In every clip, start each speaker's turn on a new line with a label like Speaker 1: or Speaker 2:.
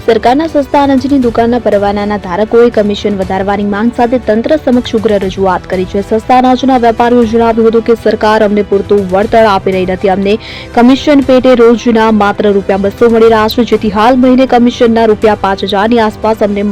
Speaker 1: સરકારના સસ્તા અનાજની દુકાનના પરવાનાના ધારકોએ કમિશન વધારવાની માંગ સાથે તંત્ર સમક્ષ ઉગ્ર રજૂઆત કરી છે। સસ્તા અનાજના વેપારીઓ જણાવ્યું હતું કે સરકાર અમને પૂરતું વળતર આપી રહી નથી। અમને કમિશન પેટે રોજના માત્ર ₹200 મળી રહ્યા છે, જેથી હાલ મહિને કમિશનના ₹5000ની આસપાસ અમને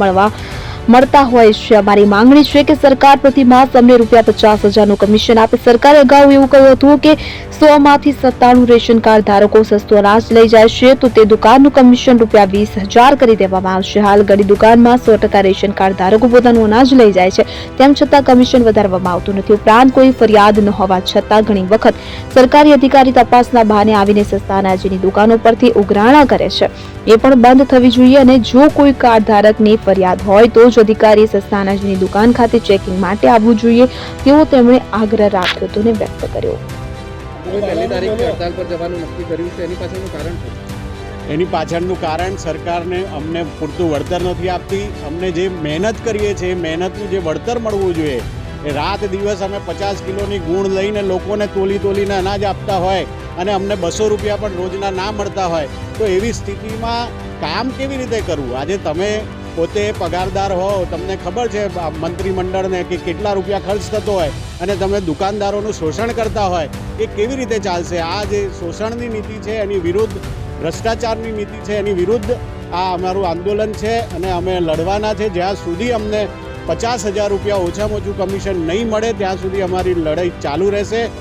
Speaker 1: મળતા હોય છે। અમારી માંગણી છે કે સરકાર પ્રતિ માસ અમને ₹50,000નું કમિશન આપે। સરકારે અગાઉ એવું કહ્યું હતું કે 100માંથી 97 રેશન કાર્ડ ધારકો સસ્તું અનાજ લઈ જાય છે તો તે દુકાનનું કમિશન ₹20,000 કરી દેવામાં આવશે। હાલ ઘણી દુકાનમાં 100% રેશન કાર્ડ ધારકો પોતાનું અનાજ લઈ જાય છે, તેમ છતાં કમિશન વધારવામાં આવતું નથી। ઉપરાંત કોઈ ફરિયાદ ન હોવા છતાં ઘણી વખત સરકારી અધિકારી તપાસના બહાને આવીને સસ્તા અનાજની દુકાનો પરથી ઉઘરાણા કરે છે। એ પણ બંધ થવી જોઈએ અને જો કોઈ કાર્ડ ધારકની ફરિયાદ હોય તો જ અધિકારી સસ્તા અનાજની દુકાન ખાતે ચેકિંગ માટે આવવું જોઈએ તેવો તેમણે આગ્રહ રાખ્યો હતો અને વ્યક્ત કર્યો।
Speaker 2: એની પાછળનું કારણ સરકારને અમને પૂરતું વળતર નથી આપતી। અમને જે મહેનત કરીએ છીએ એ મહેનતનું જે વળતર મળવું જોઈએ એ રાત દિવસ અમે 50 કિલોની ગુણ લઈને લોકોને તોલીને અનાજ આપતા હોય અને અમને ₹200 પણ રોજના ના મળતા હોય તો એવી સ્થિતિમાં કામ કેવી રીતે કરવું? આજે તમે પોતે પગારદાર હો, તમને ખબર છે મંત્રીમંડળને કે કેટલા રૂપિયા ખર્ચ થતો હોય અને તમે દુકાનદારોનું શોષણ કરતા હોય એ કેવી રીતે ચાલશે? આ જે શોષણની નીતિ છે એની વિરુદ્ધ, ભ્રષ્ટાચારની નીતિ છે એની વિરુદ્ધ આ અમારું આંદોલન છે અને અમે લડવાના છે। જ્યાં સુધી અમને ₹50,000 ઓછામાં ઓછું કમિશન નહીં મળે ત્યાં સુધી અમારી લડાઈ ચાલુ રહેશે।